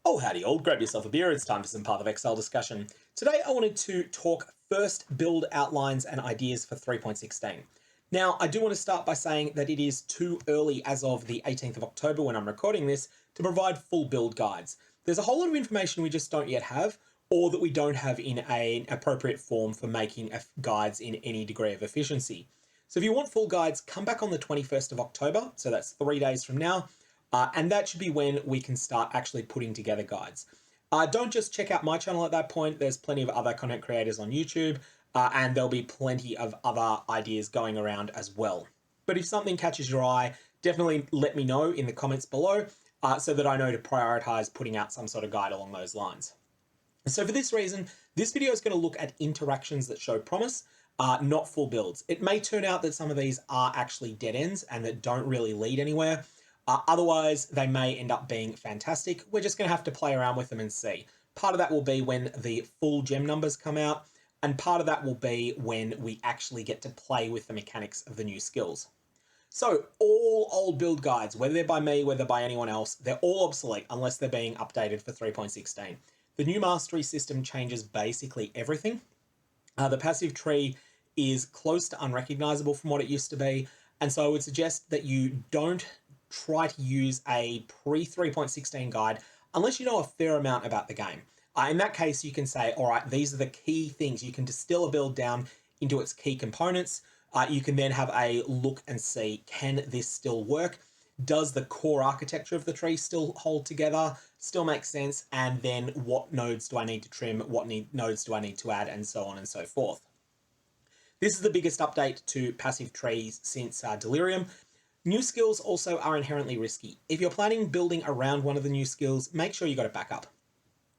Oh, howdy all, grab yourself a beer, it's time for some Path of Exile discussion. Today I wanted to talk first build outlines and ideas for 3.16. Now, I do want to start by saying that it is too early as of the 18th of October when I'm recording this to provide full build guides. There's a whole lot of information we just don't yet have, or that we don't have in an appropriate form for making guides in any degree of efficiency. So if you want full guides, come back on the 21st of October, so that's 3 days from now, and that should be when we can start actually putting together guides. Don't just check out my channel at that point. There's plenty of other content creators on YouTube, and there'll be plenty of other ideas going around as well. But if something catches your eye, definitely let me know in the comments below so that I know to prioritize putting out some sort of guide along those lines. So for this reason, this video is going to look at interactions that show promise, not full builds. It may turn out that some of these are actually dead ends and that don't really lead anywhere. Otherwise, they may end up being fantastic. We're just going to have to play around with them and see. Part of that will be when the full gem numbers come out, and part of that will be when we actually get to play with the mechanics of the new skills. So all old build guides, whether they're by me, whether by anyone else, they're all obsolete unless they're being updated for 3.16. The new mastery system changes basically everything. The passive tree is close to unrecognizable from what it used to be, and so I would suggest that you don't try to use a pre-3.16 guide unless you know a fair amount about the game. In that case, you can say, all right, these are the key things. You can distill a build down into its key components. You can then have a look and see, can this still work? Does the core architecture of the tree still hold together, still make sense? And then what nodes do I need to trim? What nodes do I need to add? And so on and so forth. This is the biggest update to passive trees since Delirium. New skills also are inherently risky. If you're planning building around one of the new skills, make sure you got a backup.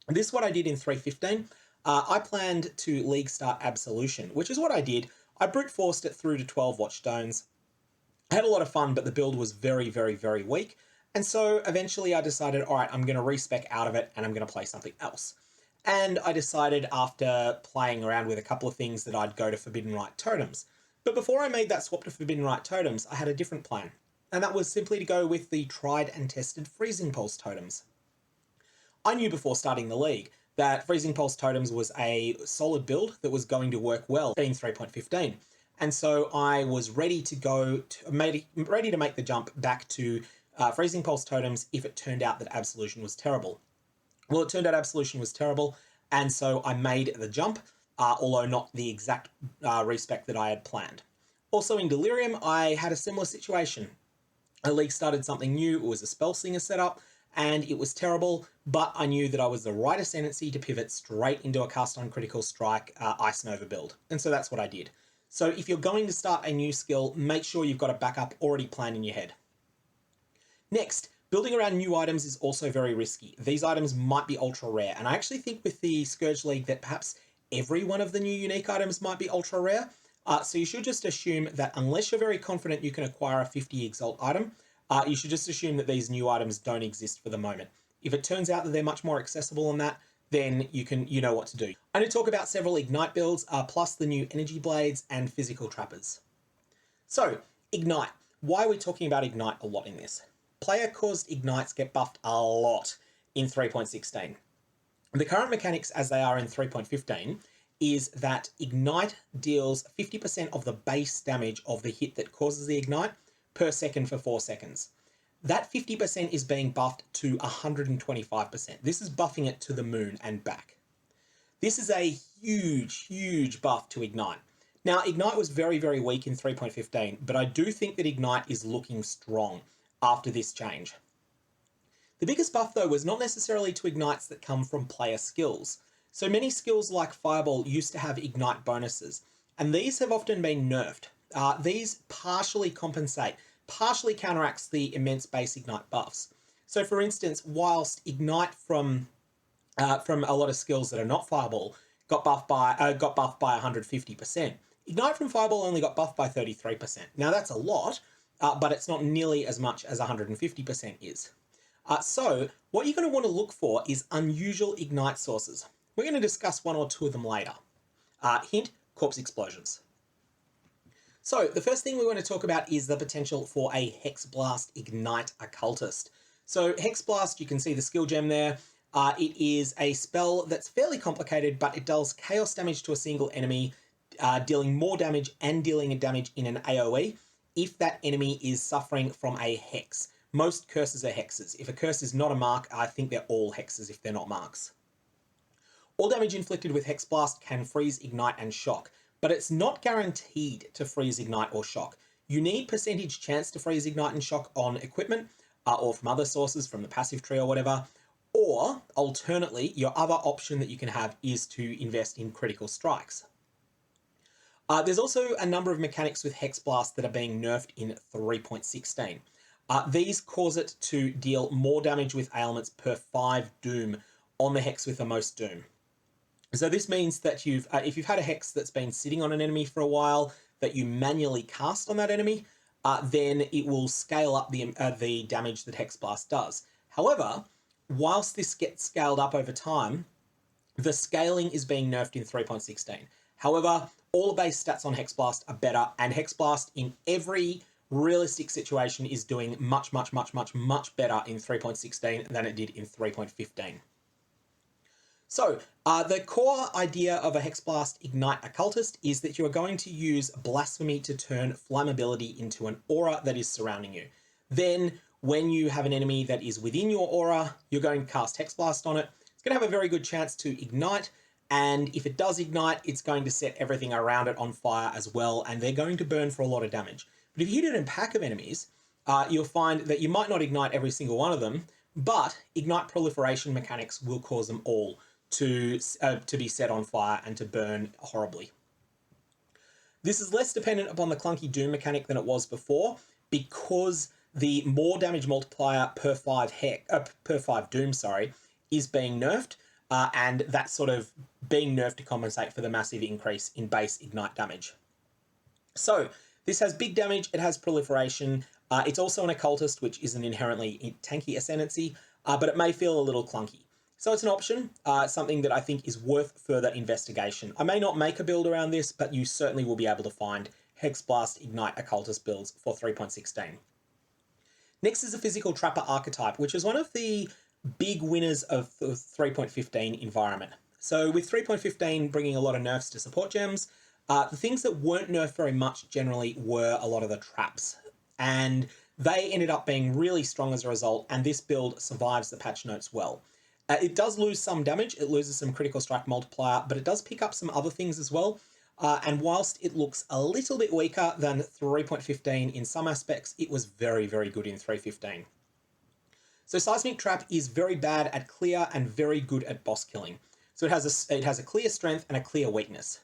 This is what I did in 3.15. I planned to league start Absolution, which is what I did. I brute forced it through to 12 watchstones. I had a lot of fun, but the build was very, very, very weak. And so eventually I decided, all right, I'm going to respec out of it and I'm going to play something else. And I decided after playing around with a couple of things that I'd go to Forbidden Rite Totems. But before I made that swap to Forbidden Rite Totems, I had a different plan. And that was simply to go with the tried and tested Freezing Pulse Totems. I knew before starting the league that Freezing Pulse Totems was a solid build that was going to work well, being 3.15. And so I was ready to ready to make the jump back to Freezing Pulse Totems if it turned out that Absolution was terrible. Well, it turned out Absolution was terrible, and so I made the jump, although not the exact respec that I had planned. Also in Delirium, I had a similar situation. A league started something new, it was a Spell Singer setup, and it was terrible, but I knew that I was the right ascendancy to pivot straight into a Cast on Critical Strike Ice Nova build, and so that's what I did. So if you're going to start a new skill, make sure you've got a backup already planned in your head. Next, building around new items is also very risky. These items might be ultra rare, and I actually think with the Scourge League that perhaps every one of the new unique items might be ultra rare. So you should just assume that unless you're very confident you can acquire a 50 Exalt item, you should just assume that these new items don't exist for the moment. If it turns out that they're much more accessible than that, then you know what to do. I'm going to talk about several Ignite builds, plus the new Energy Blades and Physical Trappers. So, Ignite. Why are we talking about Ignite a lot in this? Player-caused Ignites get buffed a lot in 3.16. The current mechanics as they are in 3.15 is that Ignite deals 50% of the base damage of the hit that causes the Ignite per second for 4 seconds. That 50% is being buffed to 125%. This is buffing it to the moon and back. This is a huge, huge buff to Ignite. Now, Ignite was very, very weak in 3.15, but I do think that Ignite is looking strong after this change. The biggest buff, though, was not necessarily to Ignites that come from player skills. So many skills like Fireball used to have Ignite bonuses, and these have often been nerfed. These partially compensate, partially counteracts the immense base Ignite buffs. So for instance, whilst Ignite from a lot of skills that are not Fireball got buffed by 150%, Ignite from Fireball only got buffed by 33%. Now that's a lot, but it's not nearly as much as 150% is. So what you're going to want to look for is unusual Ignite sources. We're going to discuss one or two of them later. Hint, Corpse Explosions. So the first thing we want to talk about is the potential for a Hexblast Ignite Occultist. So Hexblast, you can see the skill gem there. It is a spell that's fairly complicated, but it does chaos damage to a single enemy, dealing more damage and dealing damage in an AoE if that enemy is suffering from a hex. Most curses are hexes. If a curse is not a mark, I think they're all hexes if they're not marks. All damage inflicted with Hexblast can freeze, ignite, and shock, but it's not guaranteed to freeze, ignite, or shock. You need percentage chance to freeze, ignite, and shock on equipment, or from other sources, from the passive tree or whatever. Or, alternately, your other option that you can have is to invest in critical strikes. There's also a number of mechanics with Hexblast that are being nerfed in 3.16. These cause it to deal more damage with ailments per 5 doom on the hex with the most doom. So this means that if you've had a hex that's been sitting on an enemy for a while that you manually cast on that enemy, then it will scale up the damage that Hexblast does. However, whilst this gets scaled up over time, the scaling is being nerfed in 3.16. However, all the base stats on Hexblast are better, and Hexblast in every realistic situation is doing much better in 3.16 than it did in 3.15. So, the core idea of a Hexblast Ignite Occultist is that you are going to use Blasphemy to turn flammability into an aura that is surrounding you. Then, when you have an enemy that is within your aura, you're going to cast Hexblast on it. It's going to have a very good chance to ignite, and if it does ignite, it's going to set everything around it on fire as well, and they're going to burn for a lot of damage. But if you hit it in a pack of enemies, you'll find that you might not ignite every single one of them, but Ignite Proliferation mechanics will cause them all to be set on fire and to burn horribly. This is less dependent upon the clunky Doom mechanic than it was before, because the more damage multiplier per 5 Doom, is being nerfed, and that's sort of being nerfed to compensate for the massive increase in base Ignite damage. So this has big damage, it has Proliferation, it's also an Occultist, which is an inherently tanky ascendancy, but it may feel a little clunky. So it's an option, something that I think is worth further investigation. I may not make a build around this, but you certainly will be able to find Hexblast Ignite Occultist builds for 3.16. Next is a Physical Trapper archetype, which is one of the big winners of the 3.15 environment. So with 3.15 bringing a lot of nerfs to support gems, the things that weren't nerfed very much generally were a lot of the traps. And they ended up being really strong as a result, and this build survives the patch notes well. It does lose some damage, it loses some critical strike multiplier, but it does pick up some other things as well. And whilst it looks a little bit weaker than 3.15 in some aspects, it was very good in 3.15. So Seismic Trap is very bad at clear and very good at boss killing. So it has a clear strength and a clear weakness.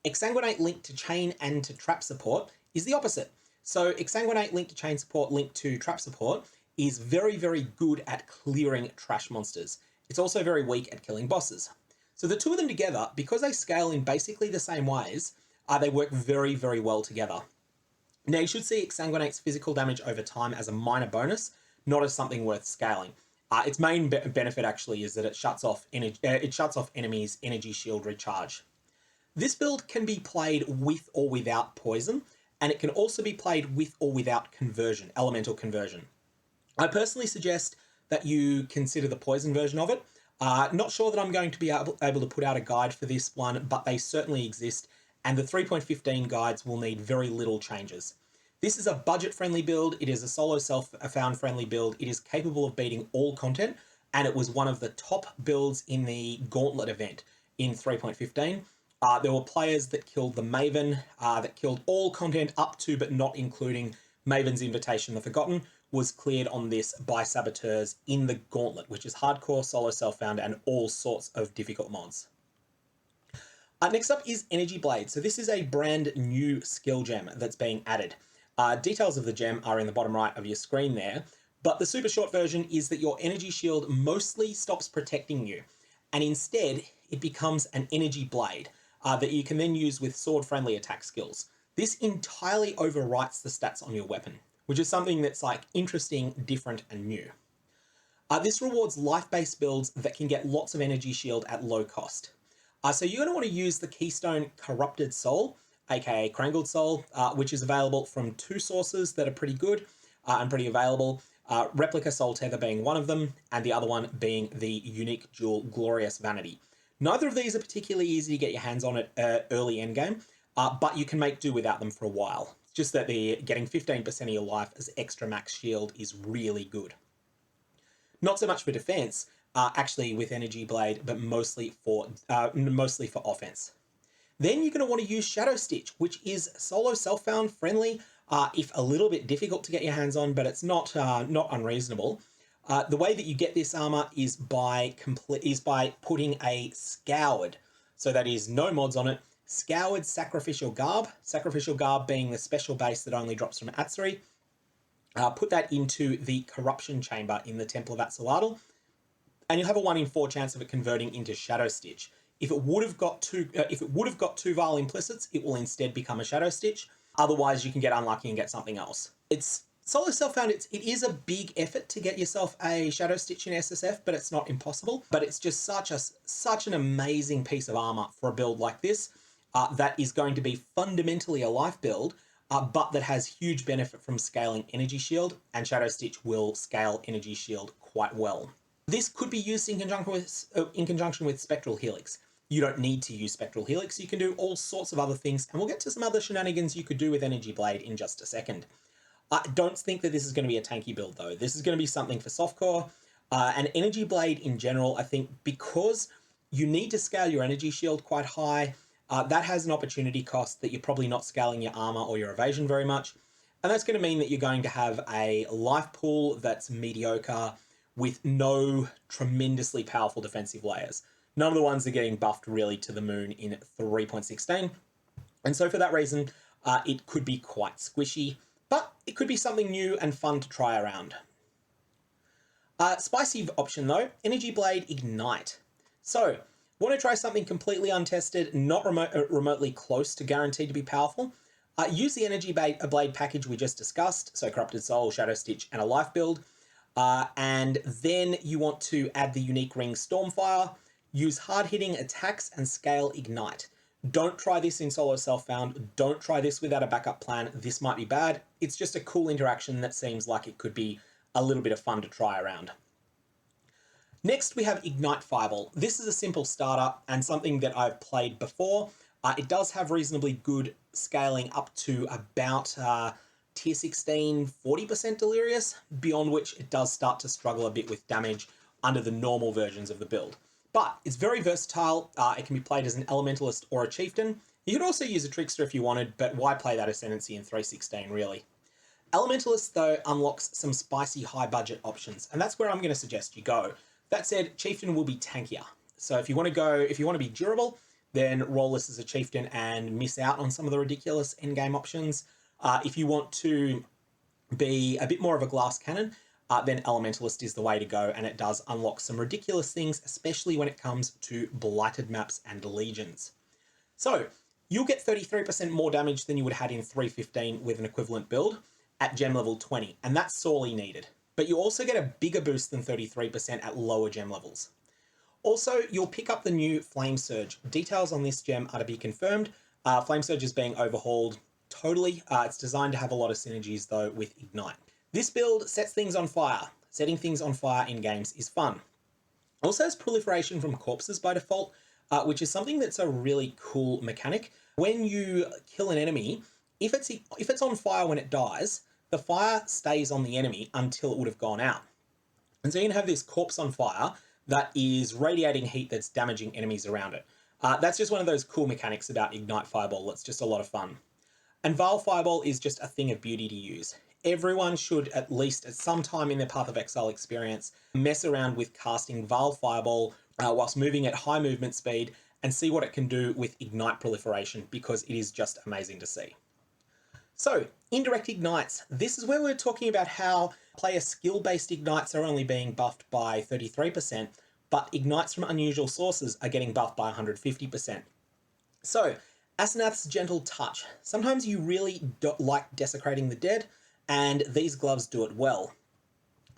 Exsanguinate linked to chain and to trap support is the opposite. So Exsanguinate linked to chain support, linked to trap support, is very good at clearing trash monsters. It's also very weak at killing bosses. So the two of them together, because they scale in basically the same ways, they work very well together. Now you should see Exsanguinate's physical damage over time as a minor bonus, not as something worth scaling. Its main benefit actually is that it shuts off enemies' energy shield recharge. This build can be played with or without poison, and it can also be played with or without conversion, elemental conversion. I personally suggest that you consider the poison version of it. Not sure that I'm going to be able to put out a guide for this one, but they certainly exist, and the 3.15 guides will need very little changes. This is a budget-friendly build, it is a solo self-found-friendly build, it is capable of beating all content, and it was one of the top builds in the Gauntlet event in 3.15. There were players that killed the Maven, that killed all content up to but not including Maven's Invitation the Forgotten, was cleared on this by saboteurs in the Gauntlet, which is hardcore, solo self-found, and all sorts of difficult mods. Next up is Energy Blade. So this is a brand new skill gem that's being added. Details of the gem are in the bottom right of your screen there, but the super short version is that your energy shield mostly stops protecting you, and instead it becomes an energy blade that you can then use with sword-friendly attack skills. This entirely overwrites the stats on your weapon, which is something that's like interesting, different, and new. This rewards life-based builds that can get lots of energy shield at low cost. So you're going to want to use the Keystone Corrupted Soul, aka Crangled Soul, which is available from 2 sources that are pretty good and pretty available. Replica Soul Tether being one of them, and the other one being the unique jewel Glorious Vanity. Neither of these are particularly easy to get your hands on at early endgame, but you can make do without them for a while. It's just that the getting 15% of your life as extra max shield is really good. Not so much for defense, actually with Energy Blade, but mostly for offense. Then you're going to want to use Shadow Stitch, which is solo self-found friendly, if a little bit difficult to get your hands on, but it's not unreasonable. The way that you get this armor is by putting a Scoured, so that is no mods on it, Scoured Sacrificial Garb being the special base that only drops from Atzuri. Put that into the Corruption Chamber in the Temple of Atzilatl, and you'll have a 1 in 4 chance of it converting into Shadow Stitch. If it would have got two Vile Implicits, it will instead become a Shadow Stitch. Otherwise, you can get unlucky and get something else. It's solo self-found. It is a big effort to get yourself a Shadow Stitch in SSF, but it's not impossible. But it's just such an amazing piece of armor for a build like this that is going to be fundamentally a life build, but that has huge benefit from scaling Energy Shield, and Shadow Stitch will scale Energy Shield quite well. This could be used in conjunction with Spectral Helix. You don't need to use Spectral Helix. You can do all sorts of other things, and we'll get to some other shenanigans you could do with Energy Blade in just a second. I don't think that this is going to be a tanky build, though. This is going to be something for softcore, and Energy Blade in general, I think, because you need to scale your Energy Shield quite high, that has an opportunity cost that you're probably not scaling your armor or your evasion very much, and that's going to mean that you're going to have a life pool that's mediocre with no tremendously powerful defensive layers. None of the ones are getting buffed really to the moon in 3.16. And so for that reason, it could be quite squishy, but it could be something new and fun to try around. Spicy option though, Energy Blade Ignite. So, want to try something completely untested, not remotely close to guaranteed to be powerful? Use the Energy Blade package we just discussed, so Corrupted Soul, Shadow Stitch, and a life build. And then you want to add the unique ring Stormfire, use hard-hitting attacks and scale Ignite. Don't try this in solo self-found. Don't try this without a backup plan. This might be bad. It's just a cool interaction that seems like it could be a little bit of fun to try around. Next, we have Ignite Fireball. This is a simple starter and something that I've played before. It does have reasonably good scaling up to about tier 16, 40% Delirious, beyond which it does start to struggle a bit with damage under the normal versions of the build. But it's very versatile. It can be played as an Elementalist or a Chieftain. You could also use a Trickster if you wanted, but why play that Ascendancy in 3.16 really? Elementalist, though, unlocks some spicy high-budget options, and that's where I'm going to suggest you go. That said, Chieftain will be tankier. So if you want to be durable, then roll this as a Chieftain and miss out on some of the ridiculous endgame options. If you want to be a bit more of a glass cannon, then Elementalist is the way to go, and it does unlock some ridiculous things, especially when it comes to blighted maps and legions. So you'll get 33% more damage than you would have had in 3.15 with an equivalent build at gem level 20, and that's sorely needed. But you also get a bigger boost than 33% at lower gem levels. Also, you'll pick up the new Flame Surge. Details on this gem are to be confirmed. Flame Surge is being overhauled totally. It's designed to have a lot of synergies though with Ignite. This build sets things on fire. Setting things on fire in games is fun. Also has proliferation from corpses by default, which is something that's a really cool mechanic. When you kill an enemy, if it's on fire when it dies, the fire stays on the enemy until it would have gone out. And so you can have this corpse on fire that is radiating heat that's damaging enemies around it. That's just one of those cool mechanics about Ignite Fireball. It's just a lot of fun. And Vile Fireball is just a thing of beauty to use. Everyone should, at least at some time in their Path of Exile experience, mess around with casting Vile Fireball whilst moving at high movement speed and see what it can do with Ignite Proliferation, because it is just amazing to see. So, indirect ignites. This is where we're talking about how player skill-based ignites are only being buffed by 33%, but ignites from unusual sources are getting buffed by 150%. So, Asenath's Gentle Touch. Sometimes you really don't like desecrating the dead, and these gloves do it well.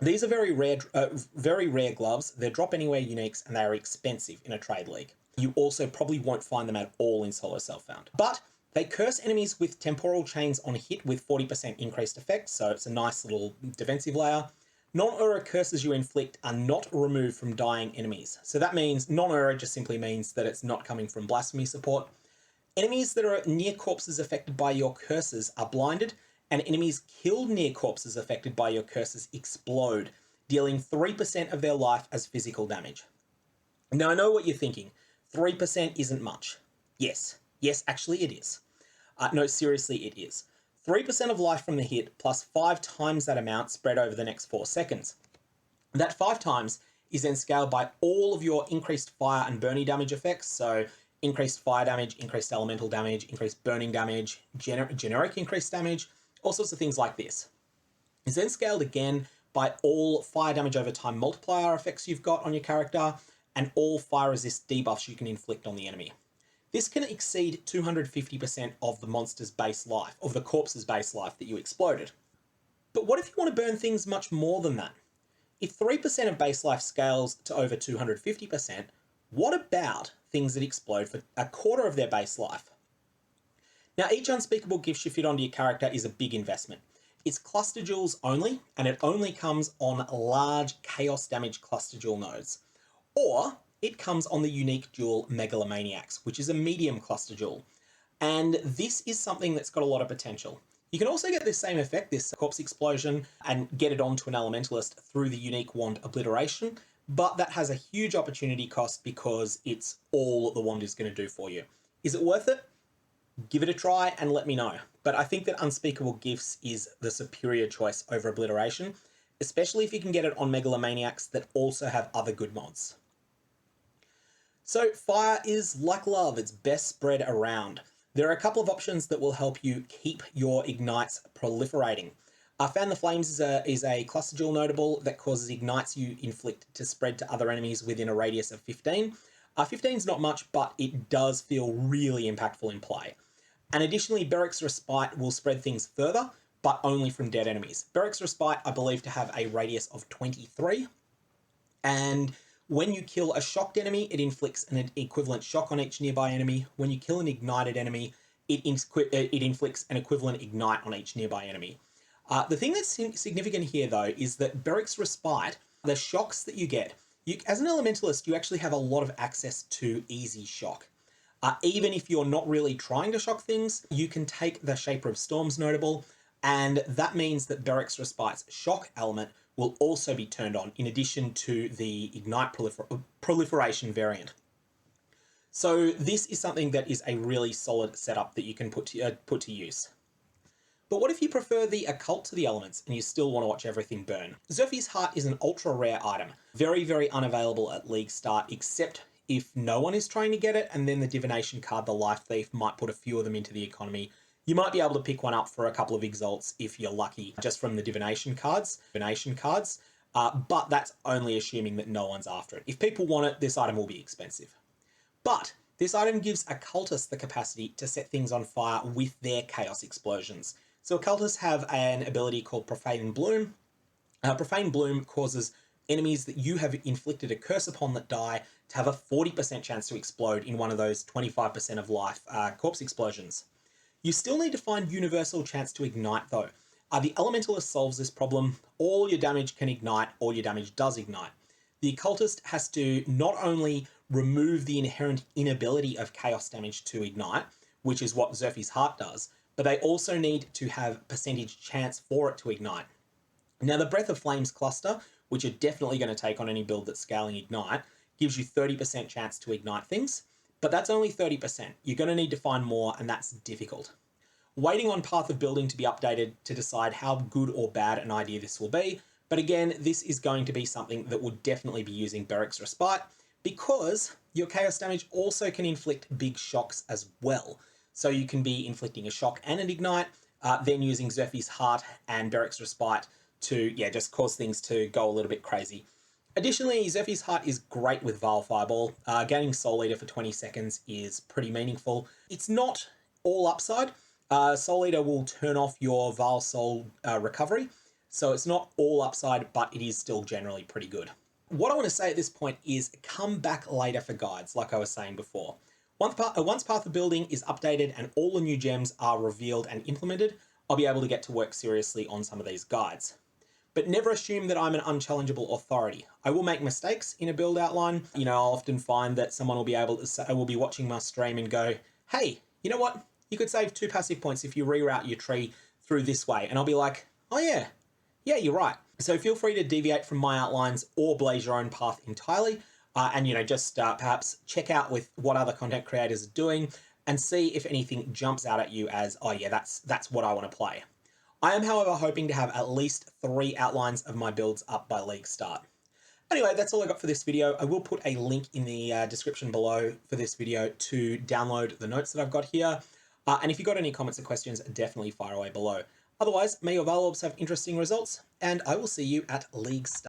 These are very rare gloves. They're drop anywhere uniques, and they are expensive in a trade league. You also probably won't find them at all in solo self-found. But they curse enemies with temporal chains on hit with 40% increased effect, so it's a nice little defensive layer. Non-aura curses you inflict are not removed from dying enemies. So that means non-aura just simply means that it's not coming from blasphemy support. Enemies that are near corpses affected by your curses are blinded, and enemies killed near corpses affected by your curses explode, dealing 3% of their life as physical damage. Now, I know what you're thinking. 3% isn't much. Yes, actually it is. No, seriously, it is. 3% of life from the hit plus 5 times that amount spread over the next 4 seconds. That 5 times is then scaled by all of your increased fire and burning damage effects. So increased fire damage, increased elemental damage, increased burning damage, generic increased damage, all sorts of things like this. It's then scaled again by all fire damage over time multiplier effects you've got on your character and all fire resist debuffs you can inflict on the enemy. This can exceed 250% of the monster's base life, of the corpse's base life that you exploded. But what if you want to burn things much more than that? If 3% of base life scales to over 250%, what about things that explode for a quarter of their base life? Now, each unspeakable gift you fit onto your character is a big investment. It's cluster jewels only, and it only comes on large chaos damage cluster jewel nodes. Or it comes on the unique jewel Megalomaniacs, which is a medium cluster jewel. And this is something that's got a lot of potential. You can also get this same effect, this corpse explosion, and get it onto an Elementalist through the unique wand Obliteration, but that has a huge opportunity cost because it's all the wand is going to do for you. Is it worth it? Give it a try and let me know. But I think that Unspeakable Gifts is the superior choice over Obliteration, especially if you can get it on Megalomaniacs that also have other good mods. So fire is like love, it's best spread around. There are a couple of options that will help you keep your ignites proliferating. Fan the Flames is a cluster jewel notable that causes ignites you inflict to spread to other enemies within a radius of 15. 15 is not much, but it does feel really impactful in play. And additionally, Beric's Respite will spread things further, but only from dead enemies. Beric's Respite, I believe, to have a radius of 23. And when you kill a shocked enemy, it inflicts an equivalent shock on each nearby enemy. When you kill an ignited enemy, it inflicts an equivalent ignite on each nearby enemy. The thing that's significant here, though, is that Beric's Respite, the shocks that you get, as an Elementalist, you actually have a lot of access to easy shock. Even if you're not really trying to shock things, you can take the Shaper of Storms notable, and that means that Beric's Respite's shock element will also be turned on, in addition to the Ignite Proliferation variant. So this is something that is a really solid setup that you can put to use. But what if you prefer the Occult to the elements and you still want to watch everything burn? Zerfi's Heart is an ultra rare item, very, very unavailable at League start, except if no one is trying to get it, and then the Divination card, the Life Thief, might put a few of them into the economy. You might be able to pick one up for a couple of exalts if you're lucky, just from the divination cards, but that's only assuming that no one's after it. If people want it, this item will be expensive. But this item gives Occultists the capacity to set things on fire with their chaos explosions. So Occultists have an ability called Profane Bloom. Profane Bloom causes enemies that you have inflicted a curse upon that die to have a 40% chance to explode in one of those 25% of life corpse explosions. You still need to find universal chance to ignite, though. The Elementalist solves this problem. All your damage can ignite, all your damage does ignite. The Occultist has to not only remove the inherent inability of chaos damage to ignite, which is what Zerfi's Heart does, but they also need to have percentage chance for it to ignite. Now, the Breath of Flames cluster, which you're definitely going to take on any build that's scaling ignite, gives you 30% chance to ignite things, but that's only 30%. You're going to need to find more, and that's difficult. Waiting on Path of Building to be updated to decide how good or bad an idea this will be, but again, this is going to be something that will definitely be using Beric's Respite, because your chaos damage also can inflict big shocks as well. So you can be inflicting a shock and an ignite, then using Zerfi's Heart and Beric's Respite to, just cause things to go a little bit crazy. Additionally, Zerfi's Heart is great with Vile Fireball. Gaining Soul Eater for 20 seconds is pretty meaningful. It's not all upside. Soul Eater will turn off your Vile Soul recovery, so it's not all upside, but it is still generally pretty good. What I want to say at this point is come back later for guides, like I was saying before. Once Path of Building is updated and all the new gems are revealed and implemented, I'll be able to get to work seriously on some of these guides. but never assume that I'm an unchallengeable authority. I will make mistakes in a build outline. You know, I'll often find that someone will be able to say, will be watching my stream and go, hey, you know what? You could save 2 passive points if you reroute your tree through this way. And I'll be like, oh yeah, you're right. So feel free to deviate from my outlines or blaze your own path entirely. And, you know, just perhaps check out with what other content creators are doing and see if anything jumps out at you as, oh yeah, that's what I want to play. I am, however, hoping to have at least 3 outlines of my builds up by league start. Anyway, that's all I got for this video. I will put a link in the description below for this video to download the notes that I've got here. And if you've got any comments or questions, definitely fire away below. Otherwise, may your Valorps have interesting results, and I will see you at league start.